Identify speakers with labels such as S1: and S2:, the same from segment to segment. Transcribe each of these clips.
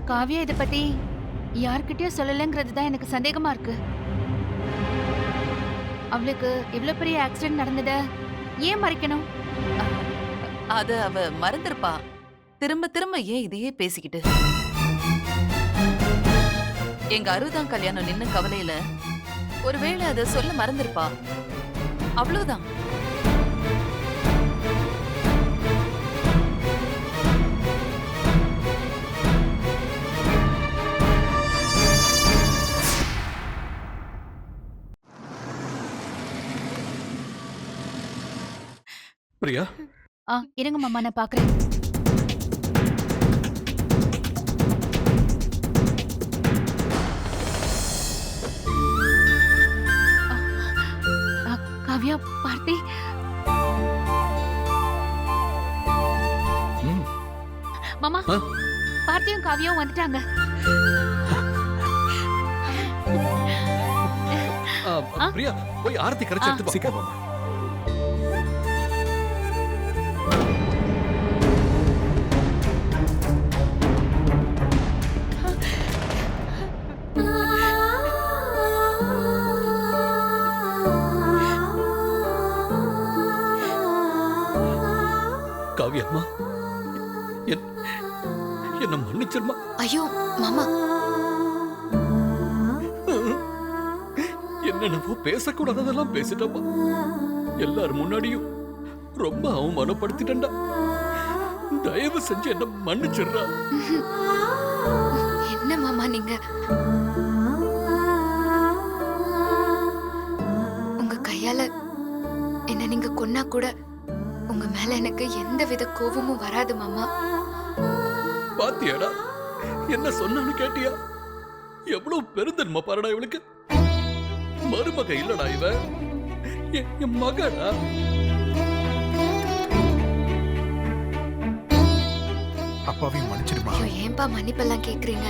S1: காவியா இத பத்தி யார்கிட்டயும் சொல்லலங்கிறது தான் எனக்கு சந்தேகமா இருக்கு. அவளுக்கு இவ்ளோ பெரிய ஆக்சிடென்ட் நடந்தத ஏன் மறைக்கணும்?
S2: அத அவ மறந்திருப்பா. திரும்ப திரும்ப ஏன் இதையே பேசிக்கிட்டு? எங்க 60ஆம் கல்யாணம் நின்ன கவலையில ஒருவேளை அத சொல்ல மறந்திருப்பா. அவ்வளவுதான்.
S3: பிரியா,
S1: இருங்க மாமா, நான் பாக்குறேன். காவியா, பார்த்தி. மாமா, பார்த்தியும் காவியாவும் வந்துட்டாங்க.
S3: பிரியா போய் ஆரத்தி கரைச்சு எடுத்து
S4: சீக்கிரம் மாமா.
S3: காவியம்மா, என்ன மன்னிச்சிருமா.
S5: ஐயோ மாமா,
S3: என்னென்னவோ பேசக்கூடாததெல்லாம் பேசிட்டம்மா. எல்லாரும் முன்னாடியும் ரொம்ப அவமானப்படுத்திட்டா. தயவு செஞ்சு என்ன மன்னிச்சிடுறா.
S5: என்ன மாமா நீங்க? உங்க கையால என்ன நீங்க கொன்னா கூட உங்க மேல எனக்கு எந்த வித கோபமும் வராது மாமா.
S3: பாத்தியாடா, என்ன சொன்னான்னு கேட்டியா? எவ்வளவு பெருந்தன்மை பாருடா இவளுக்கு. மருமக இல்லடா இவ, என் மகடா.
S4: அப்பாவையும் மன்னிச்சிடுமா.
S5: ஐயோ, ஏன்பா மன்னிப்பெல்லாம் கேக்குறீங்க?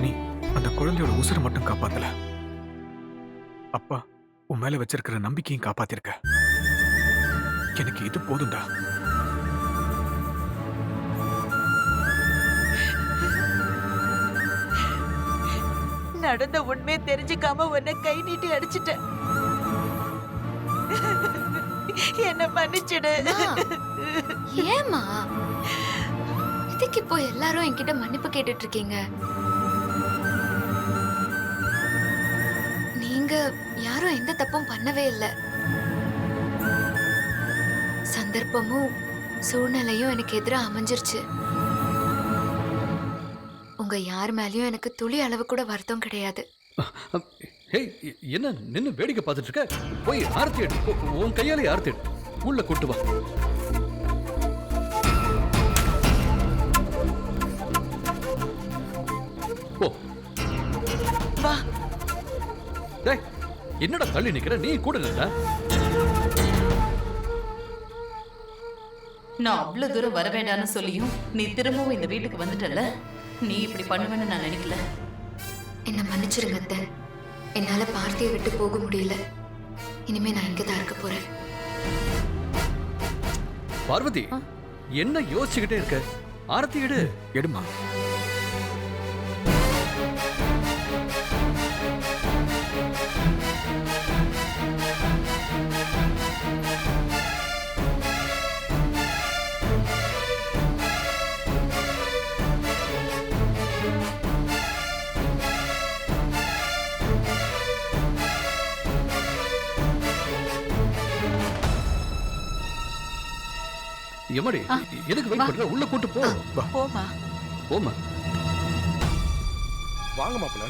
S4: நீ அந்த குழந்தையோட உசுரை மட்டும் காப்பாத்தல, அப்பா உன் மேல வச்சிருக்கிற நம்பிக்கையும் காப்பாத்திருக்க. எனக்கு இது போதும்டா.
S2: நடந்த உண்மையை தெரிஞ்சுக்காம உன்னை கை நீட்டி அடிச்சிட்டேன். என்ன மன்னிச்சிடு.
S5: ஏமா இதுக்கு இப்போ எல்லாரும் என்கிட்ட மன்னிப்பு கேட்டுட்டு இருக்கீங்க? நீங்க யாரும் எந்த தப்பும் பண்ணவே இல்லை. சந்தர்ப்பமும் சூழ்நிலையும் எனக்கு எதிராக அமைஞ்சிருச்சு. உங்க யார் மேலயும் எனக்கு துளி அளவு கூட வருத்தம் கிடையாது.
S3: என்ன நின்னு வேடிக்கை பார்த்துட்டு இருக்க? போய் ஆரத்தி எடு. உன் கையாலே ஆரத்தி எடு. உள்ள கூட்டு வா. போ
S2: வா.
S3: டேய், என்னடா தள்ளி நிக்கிற? நீ கூட நில்ல.
S2: நான் அவ்வளவு தூரம் வர வேண்டாம்னு சொல்லியும் நீ திரும்பவும் இந்த வீட்டுக்கு வந்துட்டல. நீ இப்படி பண்ணுவேன்னு நான் நினைக்கல.
S5: என்ன மன்னிச்சிருங்க அத்தை. என்னால பார்த்தியை விட்டு போக முடியல. இனிமே நான் இங்கதான் இருக்க போறேன்.
S3: பார்வதி, என்ன யோசிச்சுக்கிட்டே இருக்க? ஆரத்தி எடு.
S4: எடுமா.
S3: எம்மாடி, எதுக்கு வெயிட் பண்ற? உள்ள கூட்டு போ.
S2: போமா.
S3: போமா.
S4: வாங்க மாப்பிள்ள.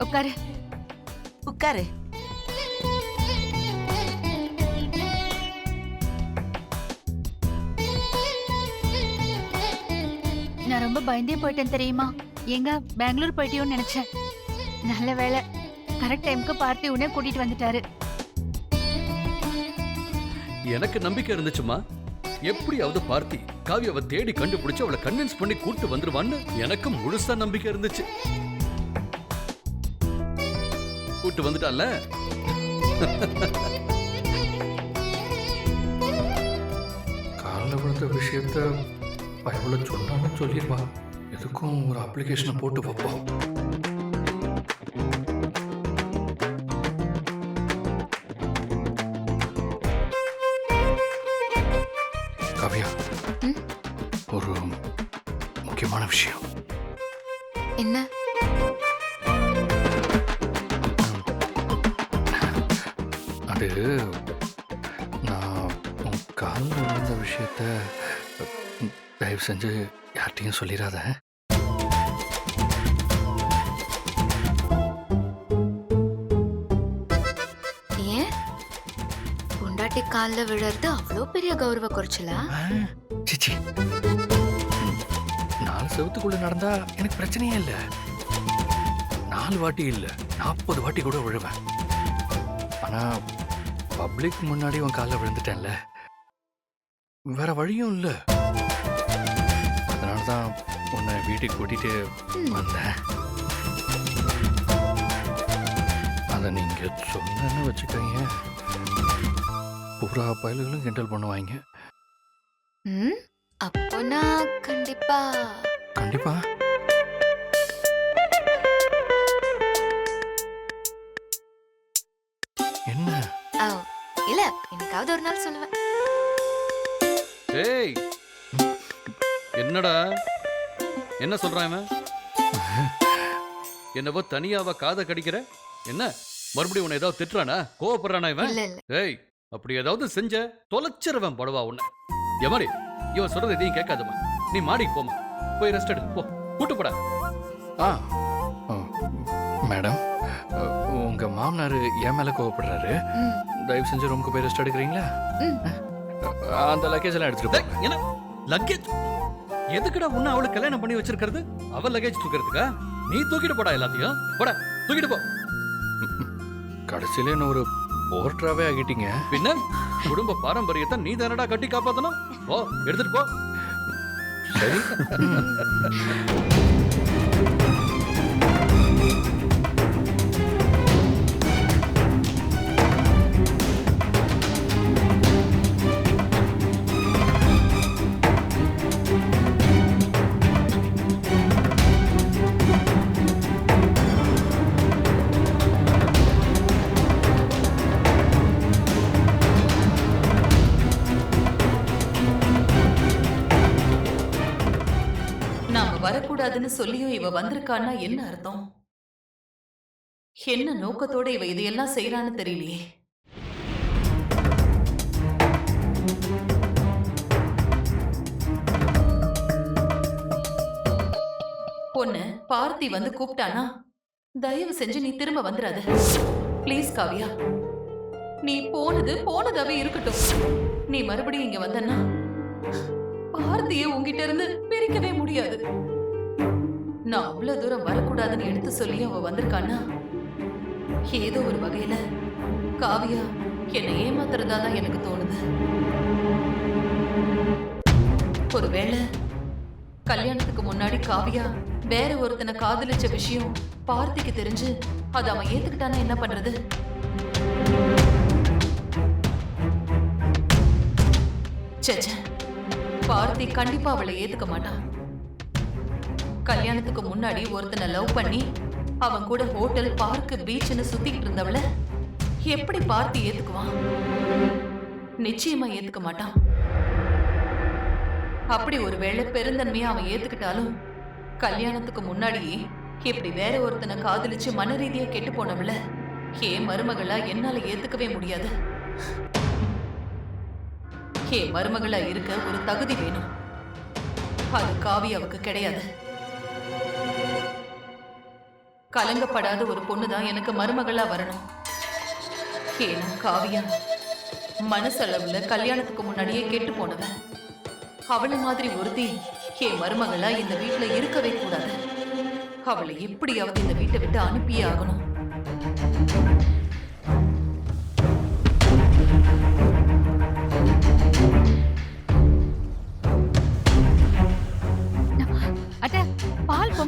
S1: உட்காரு.
S2: உட்காரு.
S1: நான் ரொம்ப பயந்தே போயிட்டேன் தெரியுமா? எங்க பெங்களூர் போயிட்டியோன்னு நினைச்சேன். நல்ல வேளை கரெக்ட் டைமுக்கு பார்த்தி உடனே கூட்டிட்டு வந்துட்டாரு.
S3: எனக்கு நம்பிக்கை இருந்துச்சுமா. எப்படியாவது பார்த்தி காவியாவை தேடி கண்டுபிடிச்சு அவளை கன்வின்ஸ் பண்ணி கூட்டு வந்துருவான்னு எனக்கு முழுசா நம்பிக்கை இருந்துச்சு. கூட்டு வந்துட்டான்ல.
S6: காலில் விழுந்த விஷயத்த பயவுல சொன்னான்னு சொல்லிடுவா. எதுக்கும் ஒரு அப்ளிகேஷனை போட்டு வைப்போம். காவியா,
S5: ம்?
S6: ஒரு முக்கியமான விஷயம்.
S5: என்ன?
S6: அது நான் உன் காலில் விழுந்த விஷயத்த தயவு செஞ்சு யார்கிட்டையும் சொல்லிடாத.
S5: ஏன் பொண்டாட்டி கால்ல விழறது அவ்வளோ பெரிய கௌரவ குறைச்சலா?
S6: சிச்சி, 4 செவத்துக்குள்ள நடந்தா எனக்கு பிரச்சனையே இல்லை. 4 வாட்டி இல்லை, 40 வாட்டி கூட விழுவேன். ஆனா பப்ளிக் முன்னாடி உன் காலில் விழுந்துட்டேன்ல, வேற வழியும் இல்லை. அதனால தான் உன்னை வீட்டுக்கு கூட்டிட்டு வந்தேன். அதை நீங்க சொன்னேன்னு வச்சுக்கோங்க, பூரா பயல்களும் கிண்டல் பண்ணுவாங்க.
S5: ம், அப்போ நான் கண்டிப்பா
S6: கண்டிப்பா. என்ன?
S5: ஆ, இல்ல எனக்காவது ஒரு நாள் சொல்லுவேன்.
S3: ஏய், என்னடா என்ன சொல்றான் இவன்? என்னவோ தனியாவா காதை கடிக்கிற? என்ன மறுபடியும் உன்னை ஏதாவது திட்டுறானா? கோவப்படுறானா இவன்?
S5: இல்ல இல்ல,
S3: ஏய், அப்படி ஏதாவது செஞ்ச தொலைச்சிருவன் படவா உன்னை. எமாரி, இவன் சொல்றது எதையும் கேட்காதம்மா. நீ மாடிக்கு போமா, போய் ரெஸ்ட் எடு. போ, கூட்டு போடா.
S6: ஆ, மேடம், உங்க மாமனார் என் மேல கோவப்படுறாரு.
S5: ம்,
S6: தயவு செஞ்சு ரூமுக்கு போய் ரெஸ்ட் எடுக்கிறீங்களா?
S5: ம்.
S6: அந்த லக்கேஜ் எல்லாம் எடுத்துட்டு
S3: டேய்,
S6: போங்க.
S3: என்ன லக்கேஜ்? எதுக்குடா உன்னை அவளுக்கு கல்யாணம் பண்ணி வச்சிருக்கிறது? அவ லக்கேஜ் தூக்கிறதுக்கா? நீ தூக்கிட்டு போடா எல்லாத்தையும். போடா, தூக்கிட்டு போ.
S6: கடைசியில என்ன ஒரு போர்ட்ராவே ஆகிட்டீங்க.
S3: பின்ன குடும்ப பாரம்பரியத்தை நீ தானடா கட்டி காப்பாத்தணும். போ, எடுத்துட்டு போ.
S6: சரி.
S2: நாம வரக்கூடாதுன்னு சொல்லியும் இவ வந்திருக்கான்னா என்ன அர்த்தம்? என்ன நோக்கத்தோட இவ இதையெல்லாம் செய்யறான்னு தெரியலையே. பொண்ணு பார்த்தி வந்து கூப்பிட்டானா தயவு செஞ்சு நீ திரும்ப வந்துடாத. ப்ளீஸ் காவியா, நீ போனது போனதாவே இருக்கட்டும். நீ மறுபடியும் இங்க வந்தன்னா பார்த்தியை உங்ககிட்ட இருந்து பிரிக்கவே முடியாது. நான் அவ்வளவு தூரம் வரக்கூடாதுன்னு எடுத்து சொல்லி அவ வந்திருக்கான்னா ஏதோ ஒரு வகையில காவியா என்னை ஏமாத்துறதா தான் எனக்கு தோணுது. ஒருவேளை கல்யாணத்துக்கு முன்னாடி காவியா வேற ஒருத்தனை காதலிச்ச விஷயம் பார்த்திக்கு தெரிஞ்சு அதை அவன் ஏத்துக்கிட்டானா என்ன பண்றது? ச்சே, பார்த்தி கண்டிப்பா அவளை ஏத்துக்க மாட்டான். கல்யாணத்துக்கு முன்னாடி ஒருத்தனை லவ் பண்ணி அவன் கூட ஹோட்டல், பார்க், பீச்னு சுத்திட்டு இருந்தவள எப்படி பார்த்தி ஏத்துக்குவான்? நிச்சயமா ஏத்துக்க மாட்டான். அப்படி ஒருவேளை பெருந்தன்மையா அவன் ஏத்துக்கிட்டாலும் கல்யாணத்துக்கு முன்னாடியே இப்படி வேற ஒருத்தனை காதலிச்சு மன ரீதியா கெட்டு போனவள ஏன் மருமகளா என்னால ஏத்துக்கவே முடியாது. ஏன் மருமகளா இருக்க ஒரு தகுதி வேணும். அது காவியாவுக்கு கிடையாது. கலங்கப்படாத ஒரு பொண்ணுதான் எனக்கு மருமகளா வரணும். ஏன்னா காவியா மனசளவுல கல்யாணத்துக்கு முன்னாடியே கெட்டு போனவ. அவளை மாதிரி ஒருத்தி என் மருமகளா இந்த வீட்டுல இருக்கவே கூடாது. அவளை எப்படியாவது இந்த வீட்டை விட்டு அனுப்பியே ஆகணும்.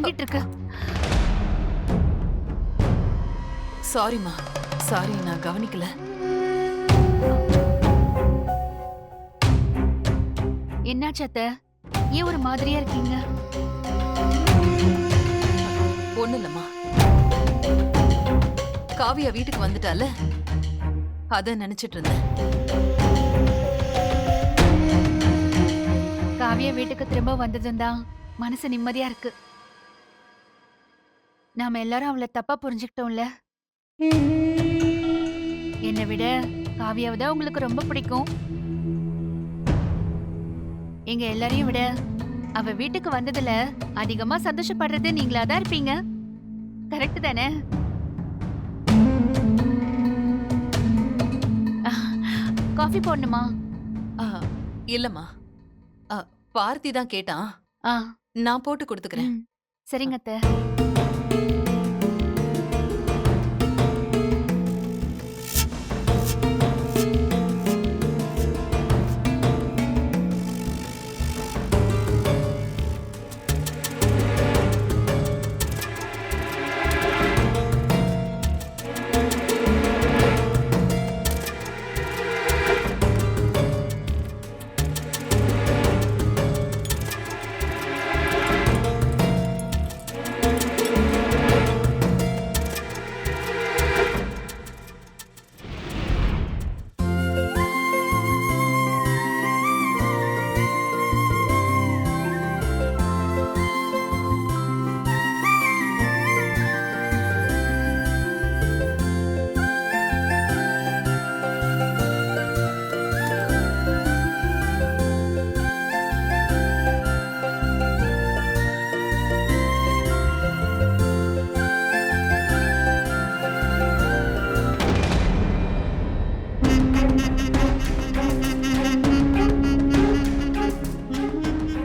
S1: தொங்கிட்டு இருக்கு.
S2: சாரிம்மா, சாரி, நான் கவனிக்கல.
S1: என்னாச்சு அத்தை? ஏன் ஒரு மாதிரியா இருக்கீங்க?
S2: ஒண்ணு இல்லம்மா, காவியா வீட்டுக்கு வந்துட்டால, அத நினைச்சிட்டு இருந்தேன்.
S1: காவியா வீட்டுக்கு திரும்ப வந்ததும் தான் மனசு நிம்மதியா இருக்கு. நாம எல்லாரும் அவளை தப்பா புரிஞ்சுக்கிட்டோம்ல. என்னை விட காவியாவை தான் உங்களுக்கு ரொம்ப பிடிக்கும். எங்க எல்லாரையும் விட அவ வீட்டுக்கு வந்ததுல அதிகமா சந்தோஷப்படுறது நீங்களா தான் இருப்பீங்க. கரெக்ட் தானே? காஃபி போடணுமா?
S2: ஆ, இல்லம்மா, பார்த்தி தான் கேட்டான்.
S1: ஆ,
S2: நான் போட்டு கொடுத்துக்கிறேன்.
S1: சரிங்க அத்தை.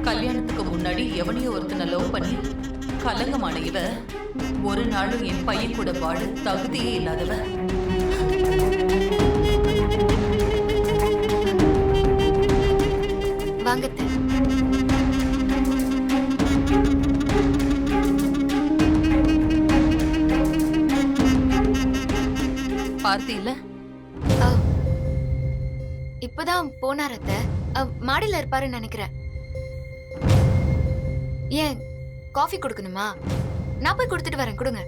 S2: கல்யாணத்துக்கு முன்னாடி எவனையோ ஒருத்தனை லவ் பண்ணி கலங்கமான இவ ஒரு நாளும் என் பையன் கூட வாழ தகுதியே இல்லாதவ.
S5: வாங்க அத்தை.
S2: பார்த்தி இல்ல?
S5: ஆ, இப்பதான் போனார் அத்தை. மாடியில இருப்பாருன்னு நினைக்கிறேன். ஏன் காஃபி கொடுக்கணுமா? நான் போய் கொடுத்துட்டு வரேன். கொடுங்க.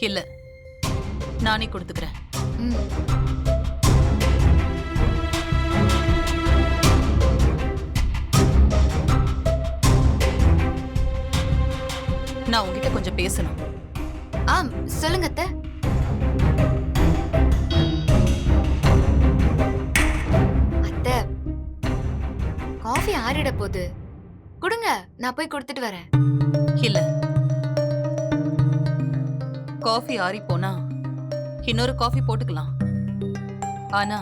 S2: இல்ல, நானே கொடுத்துக்கிறேன்.
S5: ம்.
S2: நான் உங்ககிட்ட கொஞ்சம் பேசணும்.
S5: ஆம், சொல்லுங்க அத்தை. அத்தை, காஃபி ஆறிட போகுது. கொடுங்க, நான் போய் கொடுத்துட்டு வரேன்.
S2: இல்ல, காஃபி ஆறி போனா இன்னொரு காஃபி போட்டுக்கலாம். ஆனா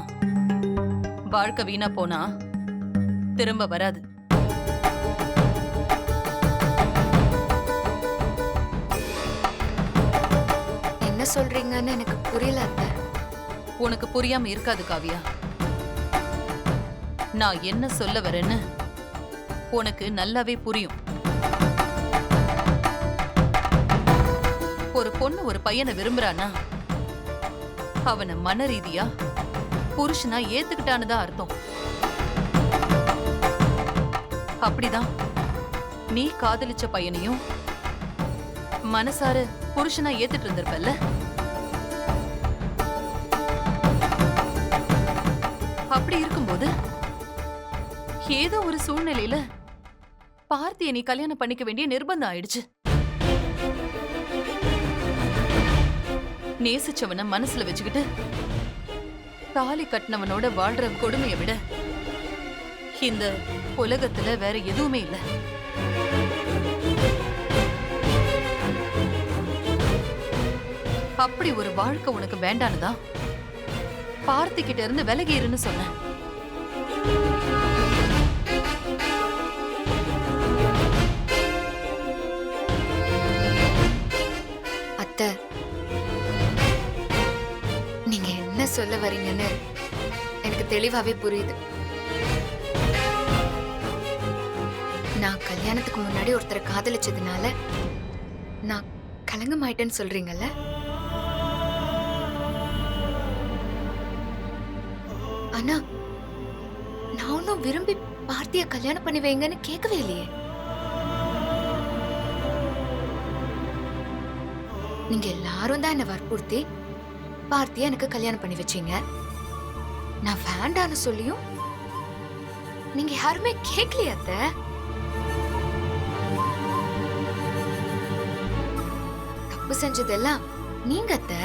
S2: வாழ்க்கை வீணா போனா திரும்ப வராது.
S5: என்ன சொல்றீங்கன்னு எனக்கு புரியல அத்தை.
S2: உனக்கு புரியாம இருக்காது காவியா. நான் என்ன சொல்ல வரேன்னு உனக்கு நல்லாவே புரியும். ஒரு பொண்ணு ஒரு பையனை விரும்புறானா அவனை மன ரீதியா புருஷனா ஏத்துக்கிட்டான்னு தான் அர்த்தம். அப்படிதான் நீ காதலிச்ச பையனையும் மனசார புருஷனா ஏத்துட்டு இருந்திருப்பல்ல. அப்படி இருக்கும்போது ஏதோ ஒரு சூழ்நிலையில பார்த்தியை நீ கல்யாணம் பண்ணிக்க வேண்டிய நிர்பந்தம் ஆயிடுச்சு. நேசிச்சவன மனசுல வச்சுக்கிட்டு தாலி கட்டினவனோட வாழ்ற கொடுமையை விட இந்த உலகத்துல வேற எதுவுமே இல்ல. அப்படி ஒரு வாழ்க்கை உனக்கு வேண்டானுதான் பார்த்திக்கிட்ட இருந்து விலகிருன்னு சொன்னேன்.
S5: அத்தை, நீங்க என்ன சொல்ல வரீங்கன்னு எனக்கு தெளிவாவே புரியுது. நான் கல்யாணத்துக்கு முன்னாடி ஒருத்தரை காதலிச்சதுனால நான் கலங்கமாயிட்டேன்னு சொல்றீங்கல்ல? ஆனா நான் ஒன்னும் விரும்பி பார்த்திய கல்யாணம் பண்ணி வைங்கன்னு கேட்கவே இல்லையே. நீங்க எல்லாரும் தான் என்ன வற்புறுத்தி பார்த்திய எனக்கு கல்யாணம் பண்ணி வச்சீங்க. நான் வேண்டான்னு சொல்லியும் நீங்க யாருமே கேட்கலையா அத்தை? தப்பு செஞ்சதெல்லாம் நீங்க அத்தை.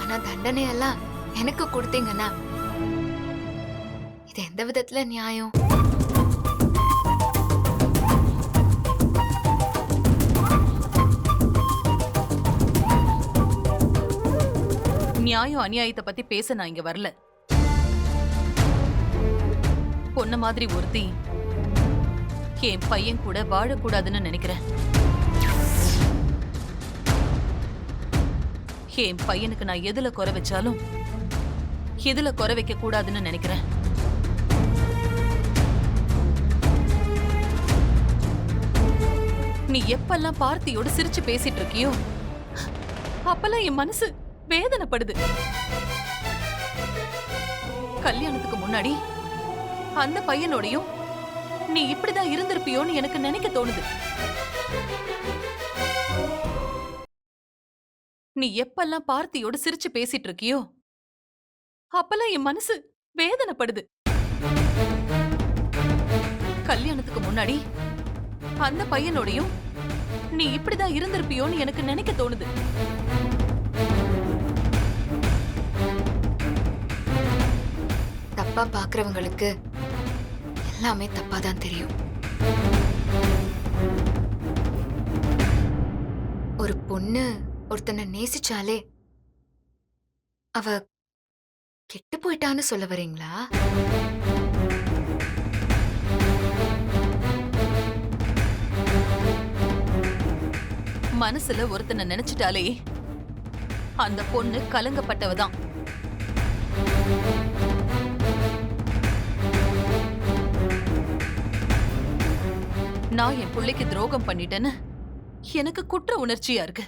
S5: ஆனா தண்டனை எல்லாம் எனக்கு கொடுத்தீங்கன்னா இது எந்த விதத்துல நியாயம்?
S2: நியாயம் அநியாயத்தை பத்தி பேச நான் இங்க வரல. பொண்ண மாதிரி ஒருத்தி என் பையன் கூட வாழக்கூடாதுன்னு நினைக்கிறேன். என் பையனுக்கு நான் எதுல குறை வச்சாலும் எதுல குறை வைக்க கூடாதுன்னு நினைக்கிறேன். நீ எப்பெல்லாம் பார்த்தியோட சிரிச்சு பேசிட்டு இருக்கியோ அப்பெல்லாம் என் மனசு வேதனைப்படுது. கல்யாணத்துக்கு முன்னாடி அந்த பையனோடையும் நீ இப்படிதான் இருந்திருப்பியோன்னு எனக்கு நினைக்க தோணுது. நீ எப்பெல்லாம் பார்த்தியோட சிரிச்சு பேசிட்டு இருக்கியோ அப்பெல்லாம் என் மனசு வேதனைப்படுது. கல்யாணத்துக்கு முன்னாடி அந்த பையனோடையும் நீ இப்படிதான் இருந்திருப்பியோன்னு எனக்கு நினைக்க தோணுது.
S5: தப்பா பாக்குறவங்களுக்கு எல்லாமே தப்பாதான் தெரியும். ஒரு பொண்ணு ஒருத்தனை நேசிச்சாலே அவ கெட்டு போயிட்டான்னு சொல்ல வரீங்களா?
S2: மனசுல ஒருத்தனை நினைச்சிட்டாலே அந்த பொண்ணு கலங்கப்பட்டவதான். நான் என் பிள்ளைக்கு துரோகம் பண்ணிட்டேன்னு எனக்கு குற்ற உணர்ச்சியா இருக்கு.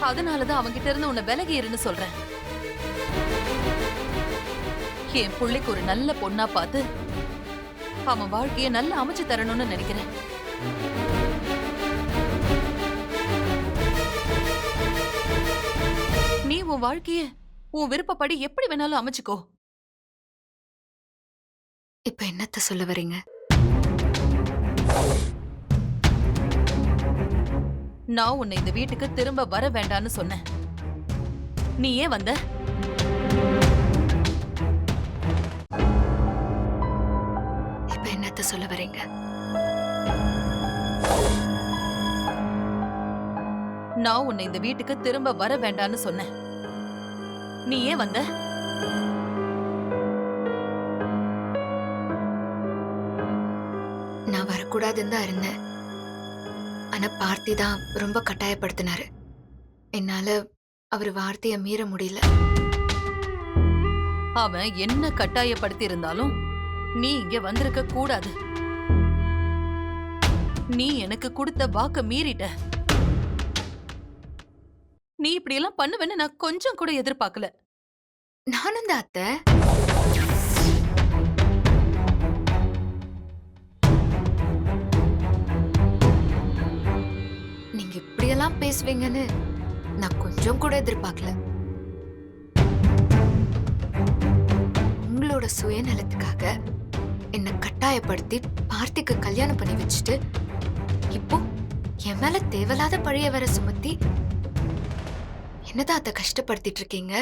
S2: அதனாலதான் அவங்கிட்ட இருந்து உன்னை விலகி இருன்னு சொல்றேன். என் பிள்ளைக்கு ஒரு நல்ல பொண்ணா பார்த்து அவன் வாழ்க்கைய நல்லா அமைச்சு தரணும்னு நினைக்கிறேன். நீ உன் வாழ்க்கைய உன் விருப்பப்படி எப்படி வேணாலும் அமைச்சுக்கோ.
S5: இப்ப என்னத்த சொல்ல வரீங்க?
S2: நான் உன்னை இந்த வீட்டுக்கு திரும்ப வர வேண்டான்னு சொன்னேன். நீ ஏன் வந்த?
S5: இப்ப என்னத்த சொல்ல வரீங்க?
S2: நான் உன்னை இந்த வீட்டுக்கு திரும்ப வர வேண்டான்னு சொன்னேன். நீ ஏன் வந்த?
S5: நான் வரக்கூடாதுன்னு தான் இருந்தேன். ஆனா பார்த்தி தான் ரொம்ப கட்டாயப்படுத்தினாரு. என்னால அவர் வார்த்தைய மீற முடியல.
S2: அவன் என்ன கட்டாயப்படுத்தி இருந்தாலும் நீ இங்க வந்திருக்க கூடாது. நீ எனக்கு கொடுத்த வாக்க மீறிட்ட. நீ இப்படி எல்லாம் பண்ணுவேன்னு நான் கொஞ்சம் கூட எதிர்பார்க்கல.
S5: நானும் தான் அத்தை. நீங்க இப்படியெல்லாம் பேசுவீங்கன்னு நான் கொஞ்சம் கூட எதிர்பார்க்கல. உங்களோட சுயநலத்துக்காக என்ன கட்டாயப்படுத்தி பார்த்திக்கு கல்யாணம் பண்ணி வச்சுட்டு இப்போ என் மேல தேவையில்லாத பழைய வர சுமத்தி என்னதான் அத்தை கஷ்டப்படுத்திட்டு இருக்கீங்க?